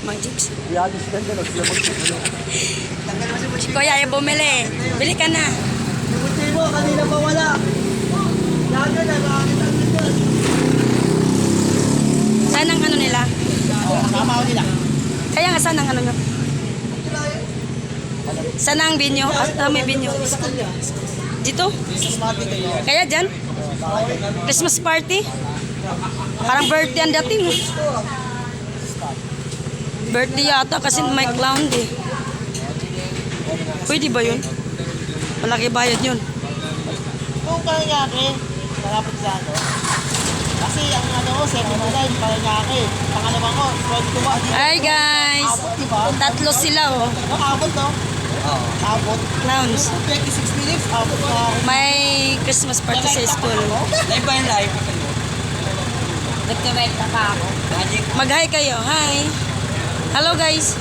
Mag-jigs. Realis ka na, sila mag-ano. Kuya, ayaw bumili. Bili ka na. Yung buti mo, kanina pa wala. Lagi na, bakit ang doon? Saan ang ano nila? Tama ko nila. Kaya nga, saan ang ano nyo? Saan ang binyo? May binyo. Dito? Kaya dyan? Christmas party? Parang birthday ang dating. Birthday yata kasi may clown eh. Pwede ba yun? Malaki bayad yun. Kung Paranaque, malapit sa ano. Kasi ang ano ko, 7-9, Paranaque. Pangalawa ko, 22. Hi guys! Abot, di ba? Tatlo sila oh. Abot, no? Oo. Abot. Clowns. 26 minutes, abot na. May Christmas party sa school. Live ba yung live? Nagtiwenta pa ako. Mag-hi kayo. Hi! Hello guys!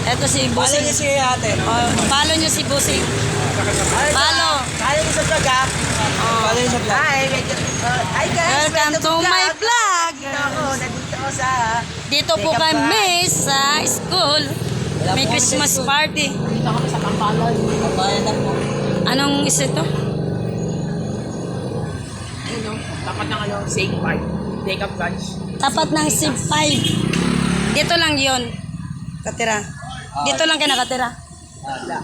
Eto si Follow niyo Busing. si ate. Oh, follow nyo si Busing. Follow. Follow niyo sa vlog, ha? Follow niyo sa vlog. Hi guys! Welcome to my vlog. Nandito ako sa... Dito po kami sa school. May Christmas party. Dito kami sa Kampalan. Kabayan na po. Anong isa to? Ayun o. Tapat ng ano, Saint Park. Take up lunch. Tapat ng SIB 5. Dito lang yon katira. Dito lang kayo nakatira. Wala.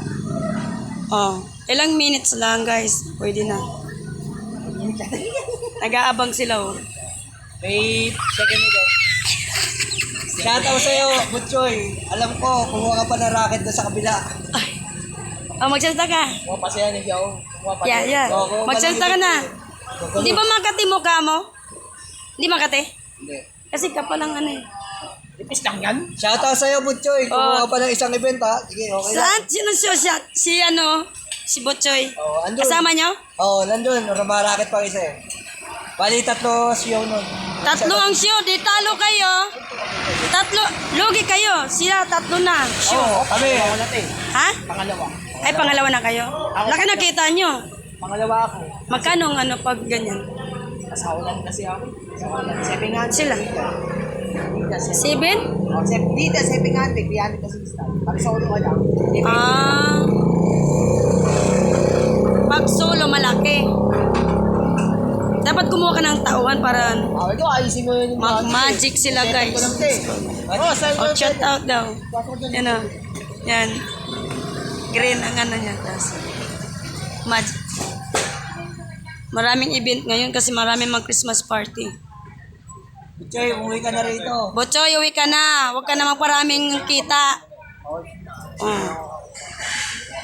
Oh, ilang minutes lang guys. Pwede na. Nag-aabang sila oh. May second minute. Shoutout sa'yo, Butchoy. Alam ko, kumuha ka pa ng racket na sa kabila. Ay. Oh, magsalita ka. Kumuha pa siya ni Joe. Yeah. Magsalita ka na. Di ba Makati mukha mo? Di Makati? Hindi. Kasi ka palang ano eh. Ipis lang yan. Shoutout sa'yo, Butchoy. Kumuha pa ng isang event, ha? Sige, okay lang. Saan? Sino siya? Si ano? Si Botchoy. Oo, andun. Kasama nyo? Oo, nandun. Racket pa isa eh. Bali, 3 show nun. Tatlo ang show. Di talo kayo. Tatlo. Lugi kayo. Sila tatlo na. Show. Oo, kami. Ha? Pangalawa. Ay, pangalawa na kayo? Laki nakita nyo. Pangalawa ako. Magkano ang ano pag ganyan? Kasawalan kasi ako. Kasawalan. 700. Sila? Dito, 7? Oh, dito, 700. 300 kasi start. Pag sa ulo ko lang. Ah. Pag solo malaki. Dapat kumuha ka ng tauhan para Ikaw, ayusin mo yun. mag-magic sila guys. Oh, shout out daw. Yan o. Yan. Green ang ano niya. Tapos, magic. Maraming event ngayon kasi maraming mag-Christmas party. Butchoy, umuwi ka na rito. Botchoy, uwi ka na. Huwag ka na magparaming kita.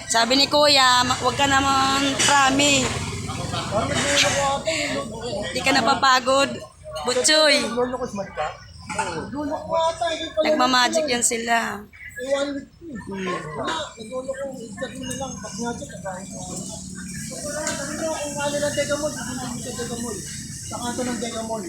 Sabi ni Kuya, huwag ka naman prami. Hindi ka napapagod. Botchoy. Nagmamagic yan sila. Sa kanto ng Degamol.